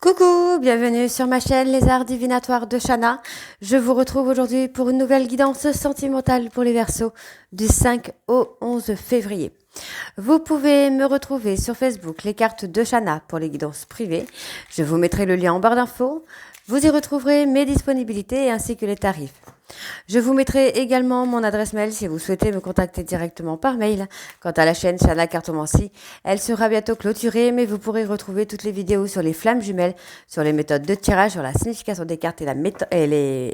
Coucou, bienvenue sur ma chaîne Les Arts Divinatoires de Shana. Je vous retrouve aujourd'hui pour une nouvelle guidance sentimentale pour les Verseaux du 5 au 11 février. Vous pouvez me retrouver sur Facebook, les cartes de Shana pour les guidances privées. Je vous mettrai le lien en barre d'infos. Vous y retrouverez mes disponibilités ainsi que les tarifs. Je vous mettrai également mon adresse mail si vous souhaitez me contacter directement par mail. Quant à la chaîne Shana Cartomancie, elle sera bientôt clôturée, mais vous pourrez retrouver toutes les vidéos sur les flammes jumelles, sur les méthodes de tirage, sur la signification des cartes et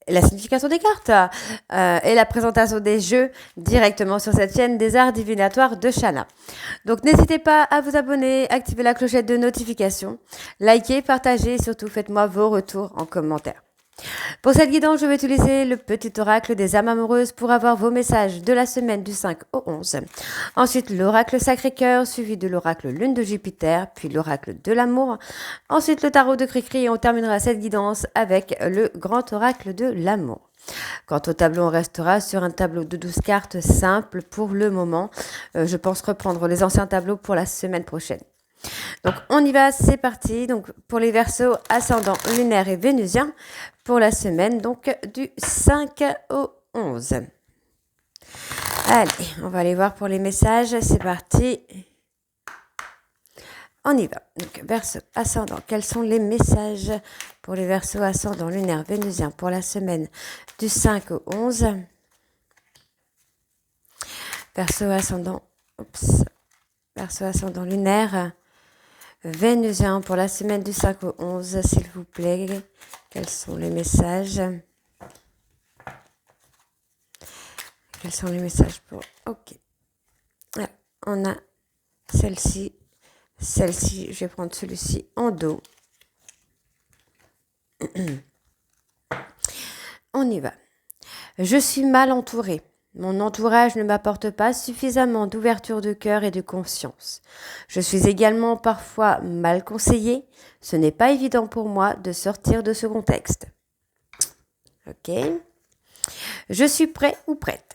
la signification des cartes et la présentation des jeux directement sur cette chaîne des arts divinatoires de Shana. Donc n'hésitez pas à vous abonner, activer la clochette de notification, liker, partager et surtout faites-moi vos retours en commentaire. Pour cette guidance, je vais utiliser le petit oracle des âmes amoureuses pour avoir vos messages de la semaine du 5 au 11. Ensuite, l'oracle Sacré-Cœur, suivi de l'oracle Lune de Jupiter, puis l'oracle de l'amour. Ensuite, le tarot de Cricri et on terminera cette guidance avec le grand oracle de l'amour. Quant au tableau, on restera sur un tableau de 12 cartes simple pour le moment. Je pense reprendre les anciens tableaux pour la semaine prochaine. Donc on y va, c'est parti. Donc pour les Verseaux, ascendant lunaire et vénusien pour la semaine donc du 5 au 11. Allez, on va aller voir pour les messages, c'est parti. On y va. Donc Verseau ascendant, quels sont les messages pour les Verseaux ascendant lunaire vénusien pour la semaine du 5 au 11. Verseau ascendant, Verseau ascendant lunaire Vénusien pour la semaine du 5 au 11, s'il vous plaît. Quels sont les messages? Quels sont les messages pour... Ok. Alors, on a celle-ci. Celle-ci, je vais prendre celui-ci en dos. On y va. Je suis mal entourée. Mon entourage ne m'apporte pas suffisamment d'ouverture de cœur et de conscience. Je suis également parfois mal conseillée. Ce n'est pas évident pour moi de sortir de ce contexte. Ok. Je suis prêt ou prête.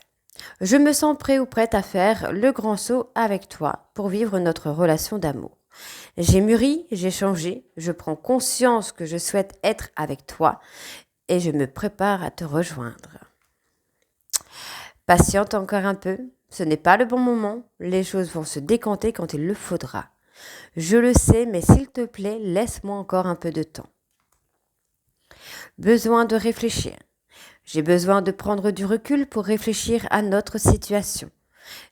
Je me sens prêt ou prête à faire le grand saut avec toi pour vivre notre relation d'amour. J'ai mûri, j'ai changé, je prends conscience que je souhaite être avec toi et je me prépare à te rejoindre. Patiente encore un peu, ce n'est pas le bon moment, les choses vont se décanter quand il le faudra. Je le sais, mais s'il te plaît, laisse-moi encore un peu de temps. Besoin de réfléchir. J'ai besoin de prendre du recul pour réfléchir à notre situation.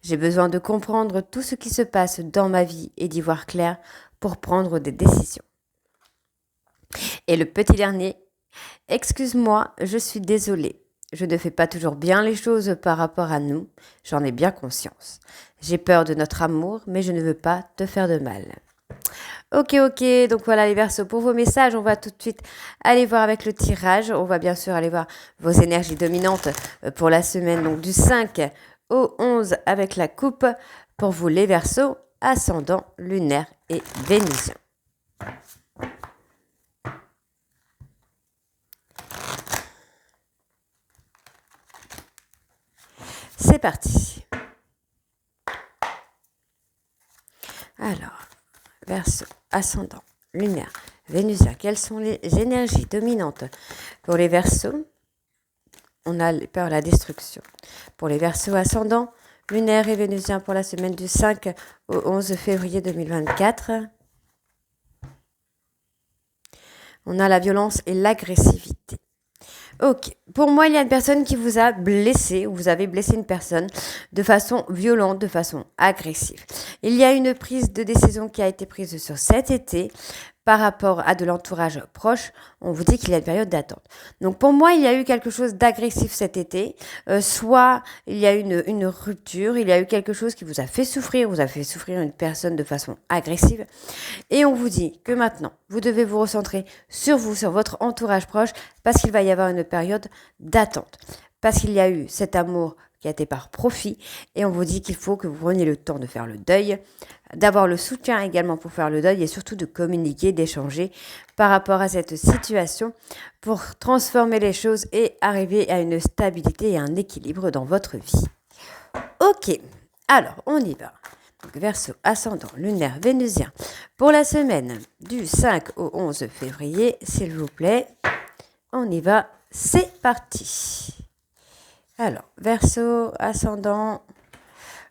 J'ai besoin de comprendre tout ce qui se passe dans ma vie et d'y voir clair pour prendre des décisions. Et le petit dernier, excuse-moi, je suis désolée. Je ne fais pas toujours bien les choses par rapport à nous, j'en ai bien conscience. J'ai peur de notre amour, mais je ne veux pas te faire de mal. Ok, donc voilà les Verseaux pour vos messages. On va tout de suite aller voir avec le tirage. On va bien sûr aller voir vos énergies dominantes pour la semaine donc du 5 au 11 avec la coupe pour vous les Verseaux, ascendant lunaire et vénusien. C'est parti. Alors, Verseau, ascendant, lunaire, vénusien. Quelles sont les énergies dominantes pour les Verseaux? On a peur de la destruction. Pour les Verseaux ascendants, lunaire et vénusien pour la semaine du 5 au 11 février 2024. On a la violence et l'agressivité. Ok, pour moi, il y a une personne qui vous a blessé, ou vous avez blessé une personne de façon violente, de façon agressive. Il y a une prise de décision qui a été prise sur cet été par rapport à de l'entourage proche. On vous dit qu'il y a une période d'attente. Donc pour moi, il y a eu quelque chose d'agressif cet été. Soit il y a eu une rupture, il y a eu quelque chose qui vous a fait souffrir une personne de façon agressive. Et on vous dit que maintenant, vous devez vous recentrer sur vous, sur votre entourage proche, parce qu'il va y avoir une période d'attente. Parce qu'il y a eu cet amour qui a été par profit, et on vous dit qu'il faut que vous preniez le temps de faire le deuil, d'avoir le soutien également pour faire le deuil, et surtout de communiquer, d'échanger par rapport à cette situation pour transformer les choses et arriver à une stabilité et un équilibre dans votre vie. Ok, alors on y va. Donc, Verseau, ascendant, lunaire, vénusien. Pour la semaine du 5 au 11 février, s'il vous plaît, on y va, c'est parti. Alors, Verseau, ascendant,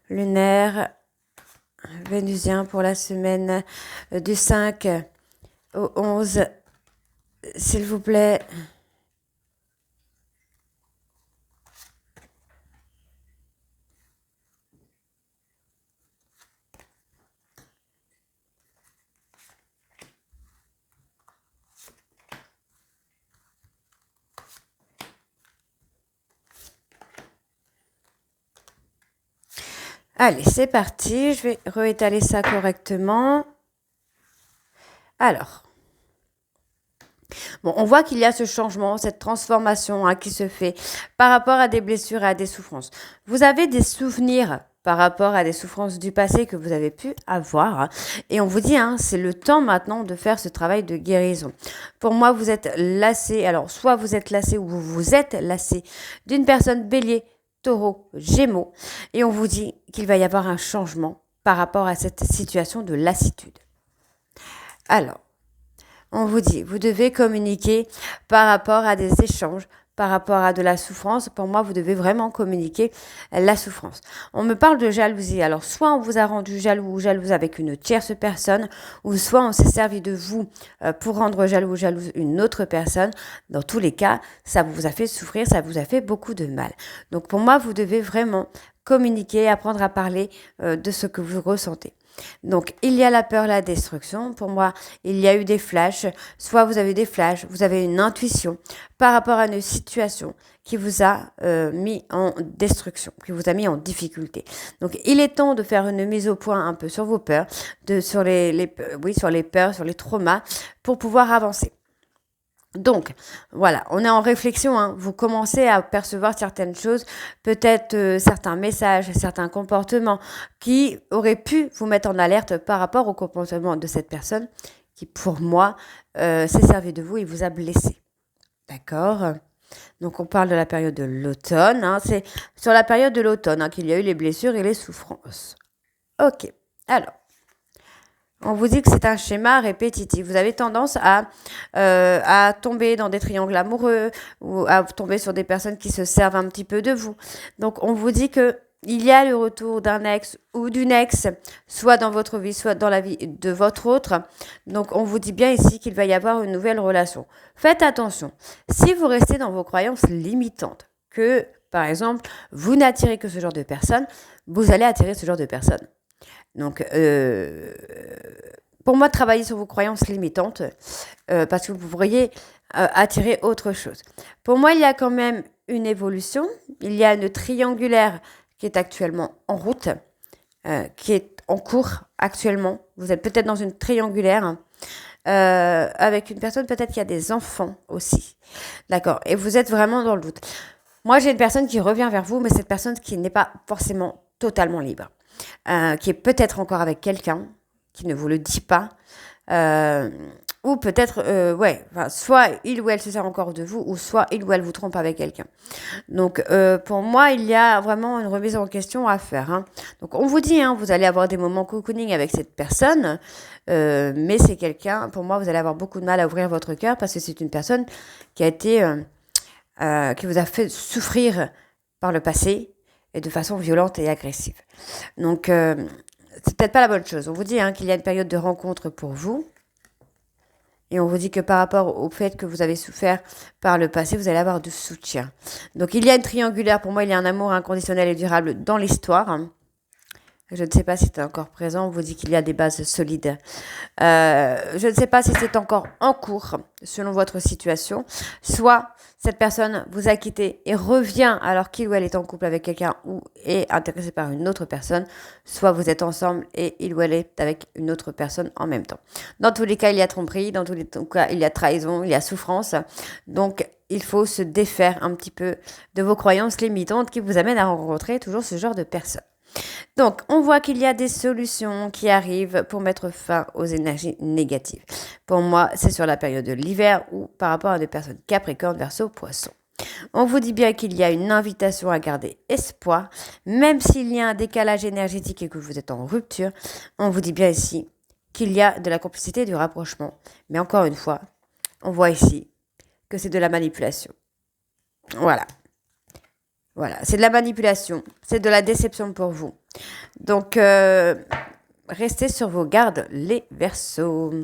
lunaire, vénusien pour la semaine du 5 au 11, s'il vous plaît. Allez, c'est parti. Je vais réétaler ça correctement. Alors, bon, on voit qu'il y a ce changement, cette transformation qui se fait par rapport à des blessures et à des souffrances. Vous avez des souvenirs par rapport à des souffrances du passé que vous avez pu avoir. Et on vous dit, c'est le temps maintenant de faire ce travail de guérison. Pour moi, vous êtes lassé. Alors, soit vous êtes lassé ou vous êtes lassé d'une personne bélier, taureau, gémeaux. Et on vous dit qu'il va y avoir un changement par rapport à cette situation de lassitude. Alors, on vous dit, vous devez communiquer par rapport à des échanges, par rapport à de la souffrance. Pour moi, vous devez vraiment communiquer la souffrance. On me parle de jalousie. Alors, soit on vous a rendu jaloux ou jalouse avec une tierce personne, ou soit on s'est servi de vous pour rendre jaloux ou jalouse une autre personne. Dans tous les cas, ça vous a fait souffrir, ça vous a fait beaucoup de mal. Donc, pour moi, vous devez vraiment communiquer, apprendre à parler de ce que vous ressentez. Donc, il y a la peur, la destruction. Pour moi, il y a eu des flashs. Soit vous avez des flashs, vous avez une intuition par rapport à une situation qui vous a mis en destruction, qui vous a mis en difficulté. Donc, il est temps de faire une mise au point un peu sur vos peurs, sur les peurs, sur les traumas, pour pouvoir avancer. Donc, voilà, on est en réflexion, vous commencez à percevoir certaines choses, peut-être certains messages, certains comportements qui auraient pu vous mettre en alerte par rapport au comportement de cette personne qui, pour moi, s'est servi de vous et vous a blessé. D'accord ? Donc, on parle de la période de l'automne. C'est sur la période de l'automne qu'il y a eu les blessures et les souffrances. Ok, alors. On vous dit que c'est un schéma répétitif. Vous avez tendance à tomber dans des triangles amoureux ou à tomber sur des personnes qui se servent un petit peu de vous. Donc, on vous dit que il y a le retour d'un ex ou d'une ex, soit dans votre vie, soit dans la vie de votre autre. Donc, on vous dit bien ici qu'il va y avoir une nouvelle relation. Faites attention. Si vous restez dans vos croyances limitantes, que, par exemple, vous n'attirez que ce genre de personnes, vous allez attirer ce genre de personnes. Donc, pour moi, travaillez sur vos croyances limitantes parce que vous pourriez attirer autre chose. Pour moi, il y a quand même une évolution. Il y a une triangulaire qui est actuellement en route, qui est en cours actuellement. Vous êtes peut-être dans une triangulaire avec une personne peut-être qui a des enfants aussi. D'accord. Et vous êtes vraiment dans le doute. Moi, j'ai une personne qui revient vers vous, mais cette personne qui n'est pas forcément totalement libre. Qui est peut-être encore avec quelqu'un qui ne vous le dit pas, ou peut-être, soit il ou elle se sert encore de vous, ou soit il ou elle vous trompe avec quelqu'un. Donc, pour moi, il y a vraiment une remise en question à faire. Donc, on vous dit, vous allez avoir des moments cocooning avec cette personne, mais c'est quelqu'un, pour moi, vous allez avoir beaucoup de mal à ouvrir votre cœur parce que c'est une personne qui a été, qui vous a fait souffrir par le passé, et de façon violente et agressive. Donc, c'est peut-être pas la bonne chose. On vous dit qu'il y a une période de rencontre pour vous. Et on vous dit que par rapport au fait que vous avez souffert par le passé, vous allez avoir du soutien. Donc, il y a une triangulaire. Pour moi, il y a un amour inconditionnel et durable dans l'histoire. Je ne sais pas si c'est encore présent. On vous dit qu'il y a des bases solides. Je ne sais pas si c'est encore en cours, selon votre situation. Soit cette personne vous a quitté et revient alors qu'il ou elle est en couple avec quelqu'un ou est intéressé par une autre personne. Soit vous êtes ensemble et il ou elle est avec une autre personne en même temps. Dans tous les cas, il y a tromperie. Dans tous les cas, il y a trahison, il y a souffrance. Donc, il faut se défaire un petit peu de vos croyances limitantes qui vous amènent à rencontrer toujours ce genre de personnes. Donc, on voit qu'il y a des solutions qui arrivent pour mettre fin aux énergies négatives. Pour moi, c'est sur la période de l'hiver ou par rapport à des personnes Capricorne, Verseau, Poisson. On vous dit bien qu'il y a une invitation à garder espoir, même s'il y a un décalage énergétique et que vous êtes en rupture. On vous dit bien ici qu'il y a de la complicité et du rapprochement. Mais encore une fois, on voit ici que c'est de la manipulation. Voilà. Voilà, c'est de la manipulation, c'est de la déception pour vous. Donc, restez sur vos gardes, les Verseaux.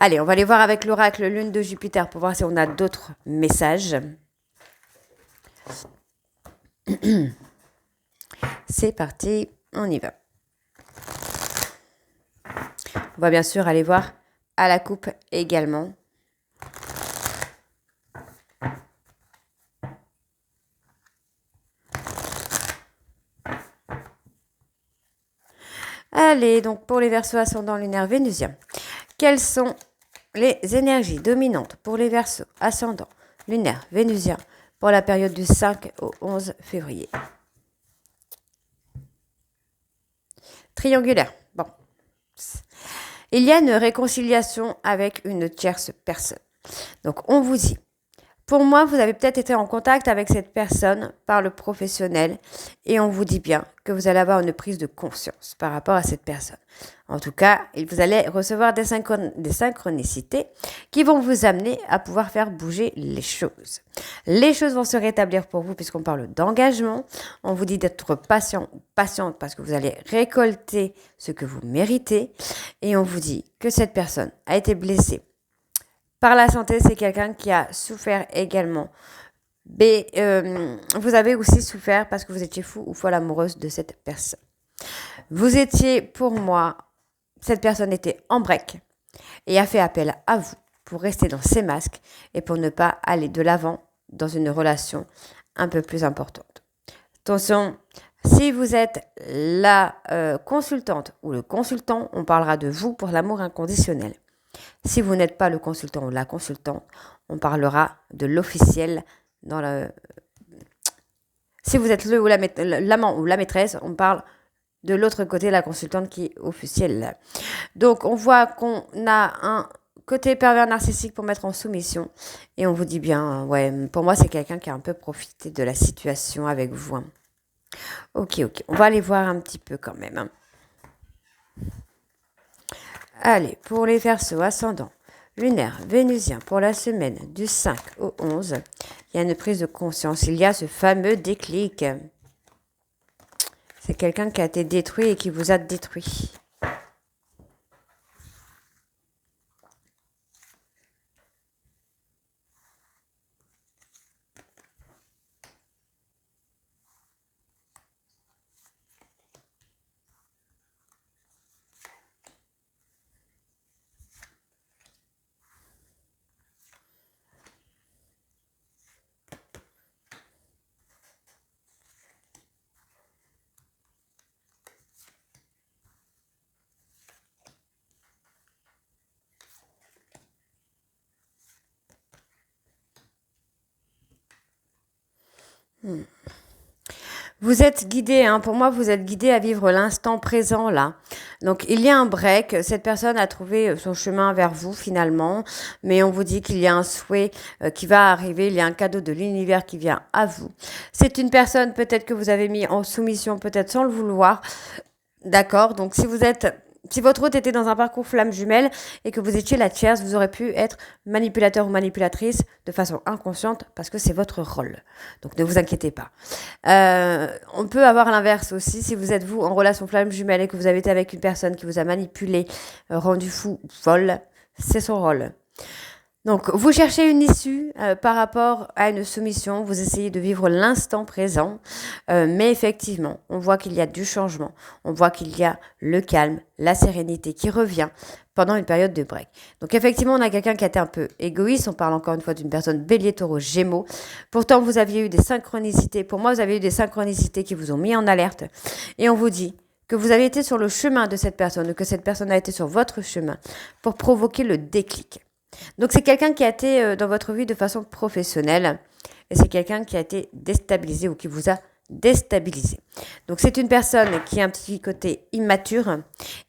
Allez, on va aller voir avec l'oracle Lune de Jupiter pour voir si on a d'autres messages. C'est parti, on y va. On va bien sûr aller voir à la coupe également. Allez, donc pour les Verseaux ascendant lunaire vénusien, quelles sont les énergies dominantes pour les Verseaux ascendant lunaire vénusien pour la période du 5 au 11 février? Triangulaire. Bon. Il y a une réconciliation avec une tierce personne. Donc, on vous dit, pour moi, vous avez peut-être été en contact avec cette personne par le professionnel et on vous dit bien que vous allez avoir une prise de conscience par rapport à cette personne. En tout cas, vous allez recevoir des synchronicités qui vont vous amener à pouvoir faire bouger les choses. Les choses vont se rétablir pour vous puisqu'on parle d'engagement. On vous dit d'être patient ou patiente parce que vous allez récolter ce que vous méritez. Et on vous dit que cette personne a été blessée par la santé, c'est quelqu'un qui a souffert également. Mais vous avez aussi souffert parce que vous étiez fou ou folle amoureuse de cette personne. Vous étiez, pour moi, cette personne était en break et a fait appel à vous pour rester dans ses masques et pour ne pas aller de l'avant dans une relation un peu plus importante. Attention, si vous êtes la consultante ou le consultant, on parlera de vous pour l'amour inconditionnel. Si vous n'êtes pas le consultant ou la consultante, on parlera de l'officiel dans le... Si vous êtes le ou l'amant ou la maîtresse, on parle de l'autre côté, la consultante qui est officielle. Donc, on voit qu'on a un côté pervers narcissique pour mettre en soumission. Et on vous dit bien, ouais, pour moi, c'est quelqu'un qui a un peu profité de la situation avec vous. Ok. On va aller voir un petit peu quand même. Allez, pour les Verseaux ascendant lunaire vénusien pour la semaine du 5 au 11, il y a une prise de conscience. Il y a ce fameux déclic. C'est quelqu'un qui a été détruit et qui vous a détruit. Vous êtes guidé, pour moi, vous êtes guidé à vivre l'instant présent là. Donc, il y a un break. Cette personne a trouvé son chemin vers vous finalement, mais on vous dit qu'il y a un souhait qui va arriver. Il y a un cadeau de l'univers qui vient à vous. C'est une personne peut-être que vous avez mis en soumission, peut-être sans le vouloir. D'accord. Donc, si votre hôte était dans un parcours flamme jumelle et que vous étiez la tierce, vous aurez pu être manipulateur ou manipulatrice de façon inconsciente parce que c'est votre rôle. Donc ne vous inquiétez pas. On peut avoir l'inverse aussi. Si vous êtes vous en relation flamme jumelle et que vous avez été avec une personne qui vous a manipulé, rendu fou ou folle, c'est son rôle. Donc, vous cherchez une issue par rapport à une soumission, vous essayez de vivre l'instant présent, mais effectivement, on voit qu'il y a du changement, on voit qu'il y a le calme, la sérénité qui revient pendant une période de break. Donc, effectivement, on a quelqu'un qui a été un peu égoïste, on parle encore une fois d'une personne bélier, taureau, gémeaux. Pourtant, vous aviez eu des synchronicités, pour moi, vous avez eu des synchronicités qui vous ont mis en alerte, et on vous dit que vous avez été sur le chemin de cette personne, ou que cette personne a été sur votre chemin pour provoquer le déclic. Donc, c'est quelqu'un qui a été dans votre vie de façon professionnelle et c'est quelqu'un qui a été déstabilisé ou qui vous a déstabilisé. Donc, c'est une personne qui a un petit côté immature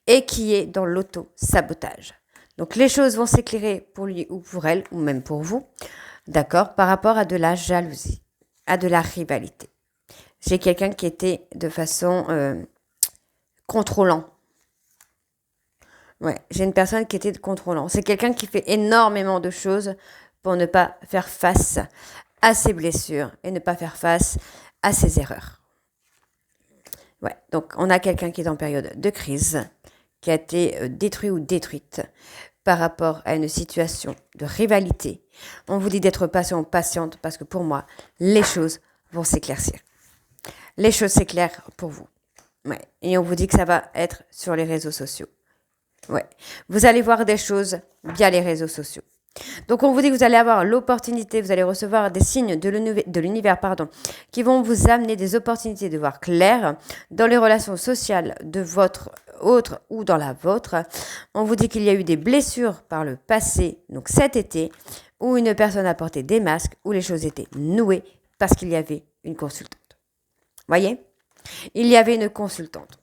et qui est dans l'auto-sabotage. Donc, les choses vont s'éclairer pour lui ou pour elle ou même pour vous d'accord, par rapport à de la jalousie, à de la rivalité. J'ai quelqu'un qui était de façon contrôlant. Ouais, j'ai une personne qui était contrôlant. C'est quelqu'un qui fait énormément de choses pour ne pas faire face à ses blessures et ne pas faire face à ses erreurs. Ouais, donc on a quelqu'un qui est en période de crise, qui a été détruit ou détruite par rapport à une situation de rivalité. On vous dit d'être patient ou patiente parce que pour moi, les choses vont s'éclaircir. Les choses s'éclairent pour vous. Ouais. Et on vous dit que ça va être sur les réseaux sociaux. Ouais. Vous allez voir des choses via les réseaux sociaux. Donc on vous dit que vous allez avoir l'opportunité, vous allez recevoir des signes de l'univers, qui vont vous amener des opportunités de voir clair dans les relations sociales de votre autre ou dans la vôtre. On vous dit qu'il y a eu des blessures par le passé, donc cet été, où une personne a porté des masques, où les choses étaient nouées parce qu'il y avait une consultante. Voyez ? Il y avait une consultante.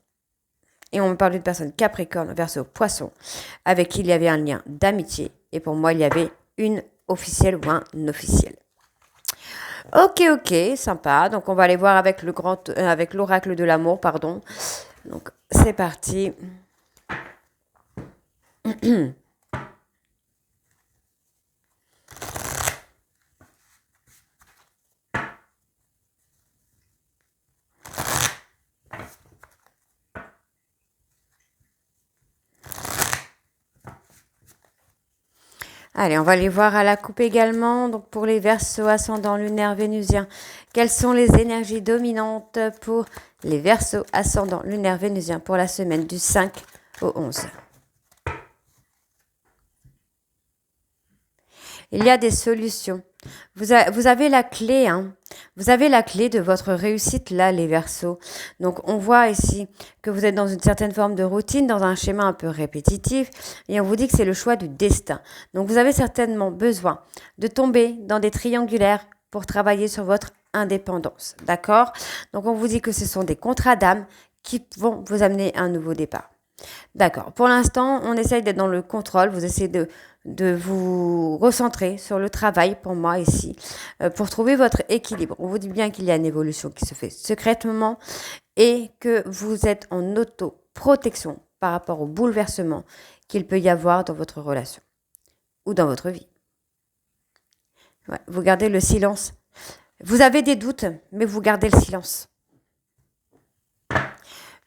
Et on me parle d'une personne Capricorne, Verseau, Poisson, avec qui il y avait un lien d'amitié. Et pour moi, il y avait une officielle ou un officiel. Ok, sympa. Donc, on va aller voir avec l'oracle de l'amour, Donc, c'est parti. Allez, on va aller voir à la coupe également. Donc, pour les Verseaux ascendant lunaire vénusien, quelles sont les énergies dominantes pour les Verseaux ascendant lunaire vénusien pour la semaine du 5 au 11? Il y a des solutions. Vous avez la clé, Vous avez la clé de votre réussite là, les Verseaux. Donc, on voit ici que vous êtes dans une certaine forme de routine, dans un schéma un peu répétitif, et on vous dit que c'est le choix du destin. Donc, vous avez certainement besoin de tomber dans des triangulaires pour travailler sur votre indépendance, d'accord? Donc, on vous dit que ce sont des contrats d'âme qui vont vous amener à un nouveau départ. D'accord. Pour l'instant, on essaye d'être dans le contrôle. Vous essayez de vous recentrer sur le travail, pour moi, ici, pour trouver votre équilibre. On vous dit bien qu'il y a une évolution qui se fait secrètement et que vous êtes en auto-protection par rapport au bouleversement qu'il peut y avoir dans votre relation ou dans votre vie. Ouais, vous gardez le silence. Vous avez des doutes, mais vous gardez le silence.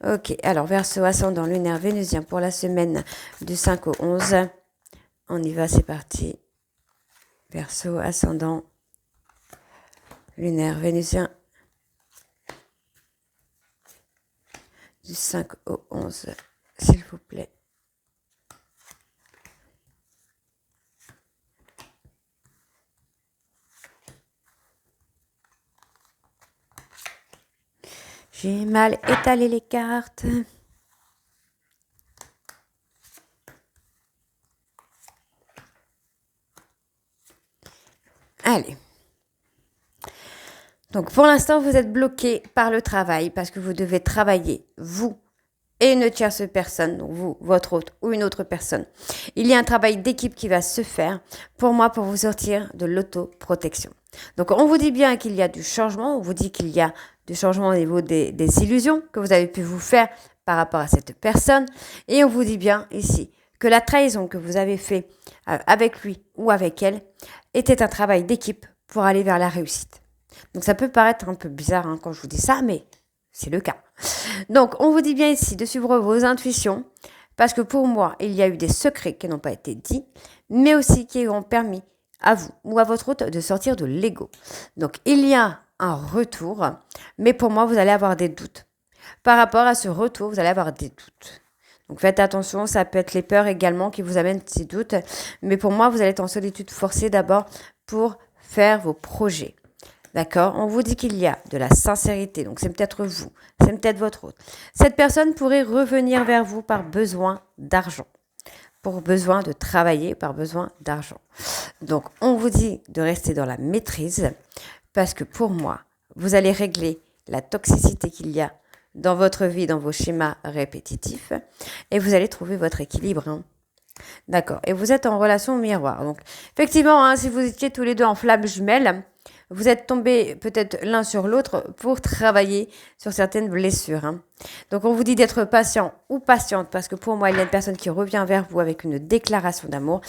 Ok, alors Verseau ascendant lunaire vénusien pour la semaine du 5 au 11. On y va, c'est parti. Verseau ascendant lunaire vénusien du 5 au 11, s'il vous plaît. J'ai mal étalé les cartes. Allez. Donc, pour l'instant, vous êtes bloqué par le travail parce que vous devez travailler, vous et une tierce personne, donc vous, votre hôte ou une autre personne. Il y a un travail d'équipe qui va se faire pour moi pour vous sortir de l'autoprotection. Donc, on vous dit bien qu'il y a du changement, on vous dit qu'il y a du changement au niveau des illusions que vous avez pu vous faire par rapport à cette personne. Et on vous dit bien ici que la trahison que vous avez fait avec lui ou avec elle était un travail d'équipe pour aller vers la réussite. Donc, ça peut paraître un peu bizarre quand je vous dis ça, mais c'est le cas. Donc, on vous dit bien ici de suivre vos intuitions parce que pour moi, il y a eu des secrets qui n'ont pas été dits, mais aussi qui ont permis à vous ou à votre hôte de sortir de l'ego. Donc, il y a un retour, mais pour moi, vous allez avoir des doutes. Par rapport à ce retour, vous allez avoir des doutes. Donc, faites attention, ça peut être les peurs également qui vous amènent ces doutes, mais pour moi, vous allez être en solitude forcée d'abord pour faire vos projets. D'accord? On vous dit qu'il y a de la sincérité, donc c'est peut-être vous, c'est peut-être votre hôte. Cette personne pourrait revenir vers vous par besoin d'argent, pour besoin de travailler, par besoin d'argent. Donc, on vous dit de rester dans la maîtrise, parce que pour moi, vous allez régler la toxicité qu'il y a dans votre vie, dans vos schémas répétitifs, et vous allez trouver votre équilibre. D'accord. Et vous êtes en relation miroir. Donc, effectivement, hein, si vous étiez tous les deux en flammes jumelles, vous êtes tombés peut-être l'un sur l'autre pour travailler sur certaines blessures, hein. Donc, on vous dit d'être patient ou patiente parce que pour moi, il y a une personne qui revient vers vous avec une déclaration d'amour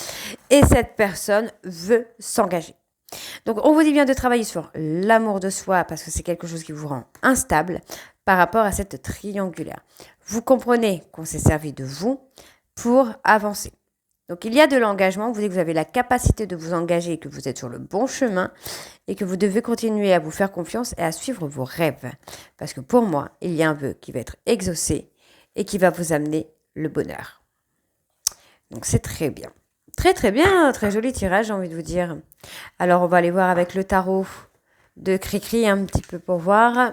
et cette personne veut s'engager. Donc, on vous dit bien de travailler sur l'amour de soi parce que c'est quelque chose qui vous rend instable par rapport à cette triangulaire. Vous comprenez qu'on s'est servi de vous pour avancer. Donc, il y a de l'engagement. Vous dites que vous avez la capacité de vous engager et que vous êtes sur le bon chemin et que vous devez continuer à vous faire confiance et à suivre vos rêves. Parce que pour moi, il y a un vœu qui va être exaucé et qui va vous amener le bonheur. Donc, c'est très bien. Très, très bien. Très joli tirage, j'ai envie de vous dire. Alors, on va aller voir avec le tarot de Cricri un petit peu pour voir.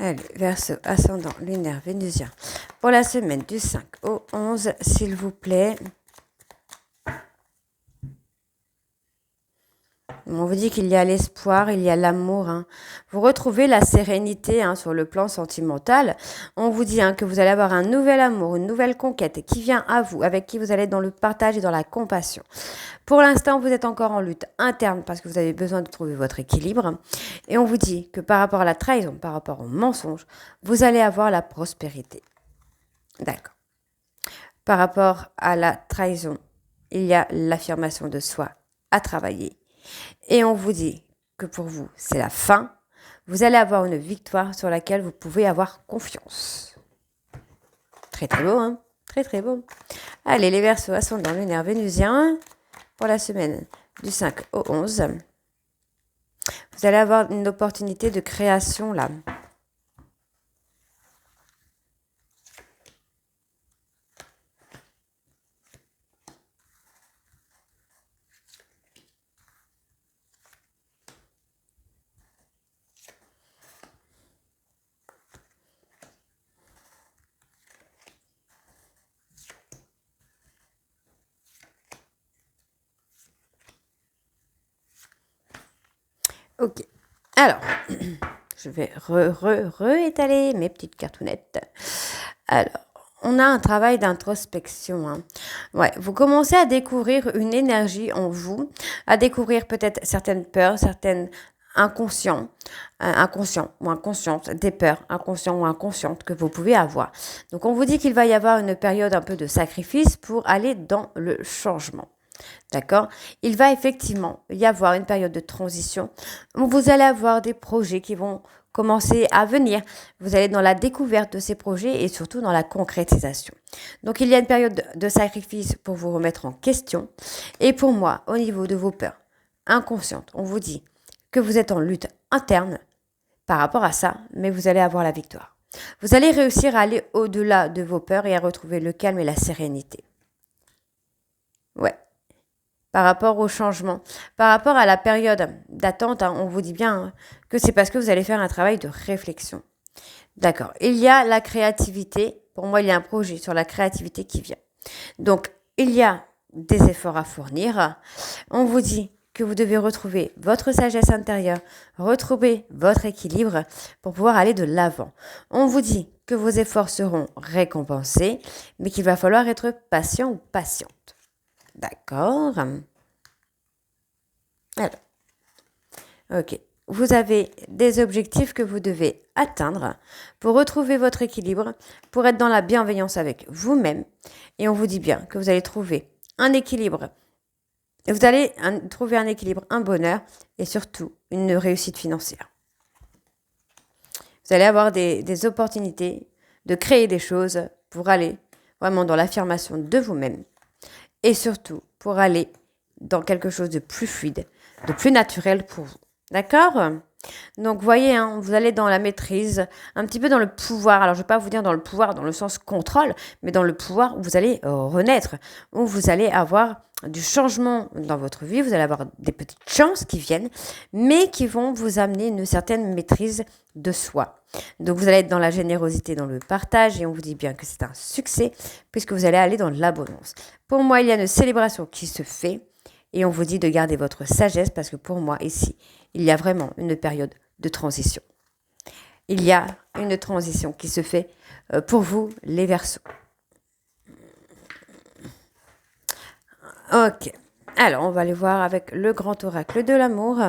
Allez, Verseau, ascendant, lunaire, vénusien. Pour la semaine du 5 au 11, s'il vous plaît. On vous dit qu'il y a l'espoir, il y a l'amour, hein. Vous retrouvez la sérénité, hein, sur le plan sentimental. On vous dit, hein, que vous allez avoir un nouvel amour, une nouvelle conquête qui vient à vous, avec qui vous allez être dans le partage et dans la compassion. Pour l'instant, vous êtes encore en lutte interne parce que vous avez besoin de trouver votre équilibre. Et on vous dit que par rapport à la trahison, par rapport au mensonge, vous allez avoir la prospérité. D'accord. Par rapport à la trahison, il y a l'affirmation de soi à travailler. Et on vous dit que pour vous, c'est la fin. Vous allez avoir une victoire sur laquelle vous pouvez avoir confiance. Très très beau, hein? Très très beau. Allez, les Verseaux, ascendant, lunaire, vénusien, pour la semaine du 5 au 11. Vous allez avoir une opportunité de création là. Ok. Alors, je vais étaler mes petites cartounettes. Alors, on a un travail d'introspection, hein. Ouais, vous commencez à découvrir une énergie en vous, à découvrir peut-être certaines peurs, certaines inconscients ou inconscientes, des peurs inconscientes ou inconscientes que vous pouvez avoir. Donc, on vous dit qu'il va y avoir une période un peu de sacrifice pour aller dans le changement. D'accord? Il va effectivement y avoir une période de transition où vous allez avoir des projets qui vont commencer à venir. Vous allez dans la découverte de ces projets et surtout dans la concrétisation. Donc, il y a une période de sacrifice pour vous remettre en question. Et pour moi, au niveau de vos peurs inconscientes, on vous dit que vous êtes en lutte interne par rapport à ça, mais vous allez avoir la victoire. Vous allez réussir à aller au-delà de vos peurs et à retrouver le calme et la sérénité. Ouais. Par rapport au changement, par rapport à la période d'attente, hein, on vous dit bien, hein, que c'est parce que vous allez faire un travail de réflexion. D'accord. Il y a la créativité. Pour moi, il y a un projet sur la créativité qui vient. Donc, il y a des efforts à fournir. On vous dit que vous devez retrouver votre sagesse intérieure, retrouver votre équilibre pour pouvoir aller de l'avant. On vous dit que vos efforts seront récompensés, mais qu'il va falloir être patient ou patiente. D'accord. Alors, ok. Vous avez des objectifs que vous devez atteindre pour retrouver votre équilibre, pour être dans la bienveillance avec vous-même. Et on vous dit bien que vous allez trouver un équilibre. Vous allez trouver un équilibre, un bonheur et surtout une réussite financière. Vous allez avoir des opportunités de créer des choses pour aller vraiment dans l'affirmation de vous-même. Et surtout, pour aller dans quelque chose de plus fluide, de plus naturel pour vous. D'accord? Donc, voyez, hein, vous allez dans la maîtrise, un petit peu dans le pouvoir. Alors, je ne vais pas vous dire dans le pouvoir, dans le sens contrôle, mais dans le pouvoir où vous allez renaître, où vous allez avoir du changement dans votre vie, vous allez avoir des petites chances qui viennent, mais qui vont vous amener une certaine maîtrise de soi. Donc vous allez être dans la générosité, dans le partage, et on vous dit bien que c'est un succès, puisque vous allez aller dans l'abondance. Pour moi, il y a une célébration qui se fait, et on vous dit de garder votre sagesse, parce que pour moi, ici, il y a vraiment une période de transition. Il y a une transition qui se fait pour vous, les Verseaux. Ok. Alors, on va aller voir avec le grand oracle de l'amour.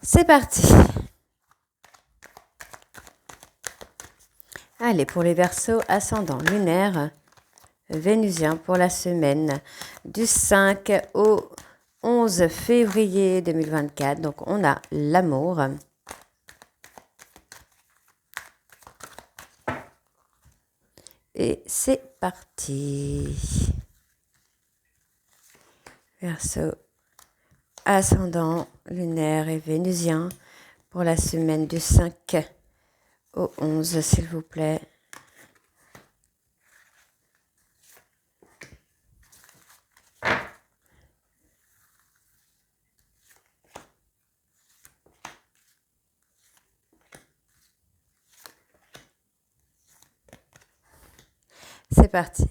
C'est parti. Allez, pour les Verseaux, ascendant lunaire, vénusien pour la semaine du 5 au 11 février 2024. Donc, on a l'amour. Et c'est parti. Verseau, ascendant lunaire et vénusien pour la semaine du 5 au 11, s'il vous plaît. C'est parti.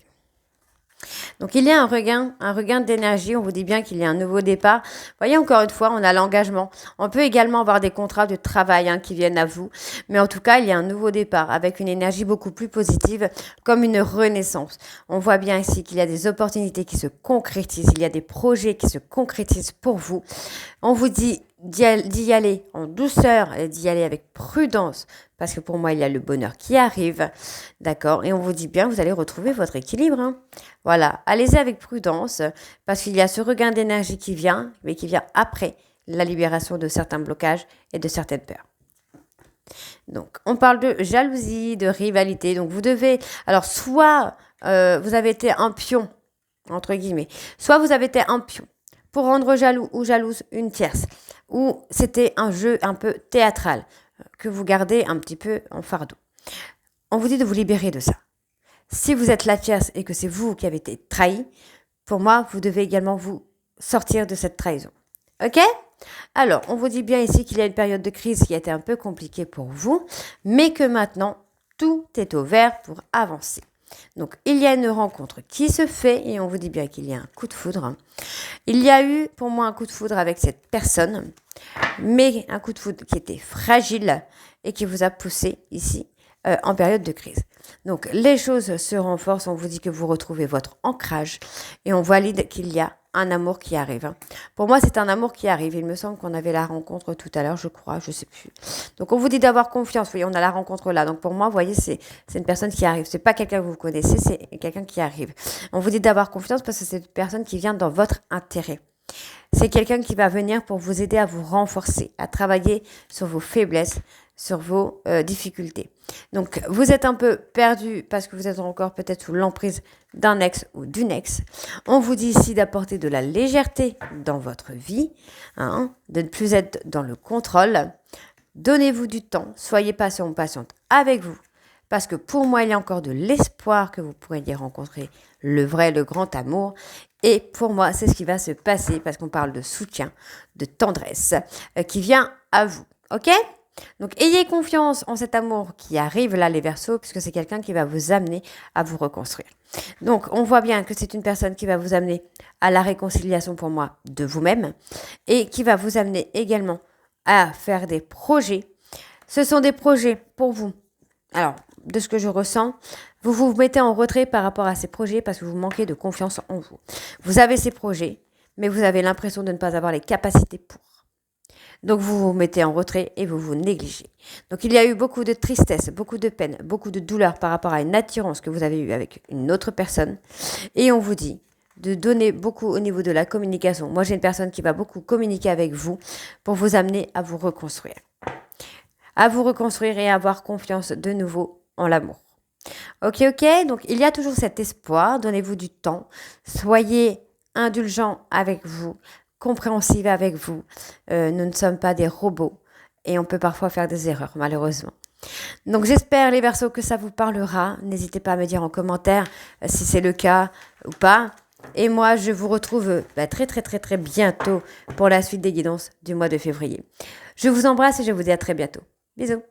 Donc, il y a un regain d'énergie. On vous dit bien qu'il y a un nouveau départ. Vous voyez, encore une fois, on a l'engagement. On peut également avoir des contrats de travail qui viennent à vous. Mais en tout cas, il y a un nouveau départ avec une énergie beaucoup plus positive, comme une renaissance. On voit bien ici qu'il y a des opportunités qui se concrétisent. Il y a des projets qui se concrétisent pour vous. On vous dit d'y aller en douceur et d'y aller avec prudence, parce que pour moi, il y a le bonheur qui arrive, d'accord? Et on vous dit bien, vous allez retrouver votre équilibre. Voilà, allez-y avec prudence, parce qu'il y a ce regain d'énergie qui vient, mais qui vient après la libération de certains blocages et de certaines peurs. Donc, on parle de jalousie, de rivalité. Donc, vous devez, alors, soit vous avez été un pion, entre guillemets, soit vous avez été un pion pour rendre jaloux ou jalouse une tierce, ou c'était un jeu un peu théâtral que vous gardez un petit peu en fardeau. On vous dit de vous libérer de ça. Si vous êtes la tierce et que c'est vous qui avez été trahi, pour moi, vous devez également vous sortir de cette trahison. Ok ? Alors, on vous dit bien ici qu'il y a une période de crise qui a été un peu compliquée pour vous, mais que maintenant, tout est au vert pour avancer. Donc, il y a une rencontre qui se fait et on vous dit bien qu'il y a un coup de foudre. Il y a eu, pour moi, un coup de foudre avec cette personne, mais un coup de foudre qui était fragile et qui vous a poussé ici en période de crise. Donc, les choses se renforcent. On vous dit que vous retrouvez votre ancrage et on valide qu'il y a un amour qui arrive. Pour moi, c'est un amour qui arrive. Il me semble qu'on avait la rencontre tout à l'heure, je crois, je sais plus. Donc, on vous dit d'avoir confiance. Vous voyez, on a la rencontre là. Donc, pour moi, vous voyez, c'est une personne qui arrive. C'est pas quelqu'un que vous connaissez, c'est quelqu'un qui arrive. On vous dit d'avoir confiance parce que c'est une personne qui vient dans votre intérêt. C'est quelqu'un qui va venir pour vous aider à vous renforcer, à travailler sur vos faiblesses, sur vos difficultés. Donc, vous êtes un peu perdu parce que vous êtes encore peut-être sous l'emprise d'un ex ou d'une ex. On vous dit ici d'apporter de la légèreté dans votre vie, de ne plus être dans le contrôle. Donnez-vous du temps, soyez patient ou patiente avec vous. Parce que pour moi, il y a encore de l'espoir que vous pourriez rencontrer le vrai, le grand amour. Et pour moi, c'est ce qui va se passer parce qu'on parle de soutien, de tendresse qui vient à vous. Ok ? Donc, ayez confiance en cet amour qui arrive là, les Verseaux, puisque c'est quelqu'un qui va vous amener à vous reconstruire. Donc, on voit bien que c'est une personne qui va vous amener à la réconciliation, pour moi, de vous-même et qui va vous amener également à faire des projets. Ce sont des projets pour vous. Alors, de ce que je ressens, vous vous mettez en retrait par rapport à ces projets parce que vous manquez de confiance en vous. Vous avez ces projets, mais vous avez l'impression de ne pas avoir les capacités pour. Donc, vous vous mettez en retrait et vous vous négligez. Donc, il y a eu beaucoup de tristesse, beaucoup de peine, beaucoup de douleur par rapport à une attirance que vous avez eue avec une autre personne. Et on vous dit de donner beaucoup au niveau de la communication. Moi, j'ai une personne qui va beaucoup communiquer avec vous pour vous amener à vous reconstruire. À vous reconstruire et à avoir confiance de nouveau en l'amour. Ok, donc il y a toujours cet espoir, donnez-vous du temps, soyez indulgents avec vous, compréhensifs avec vous. Nous ne sommes pas des robots et on peut parfois faire des erreurs, malheureusement. Donc j'espère les Verseaux que ça vous parlera. N'hésitez pas à me dire en commentaire si c'est le cas ou pas. Et moi, je vous retrouve très très très très bientôt pour la suite des guidances du mois de février. Je vous embrasse et je vous dis à très bientôt. Bisous.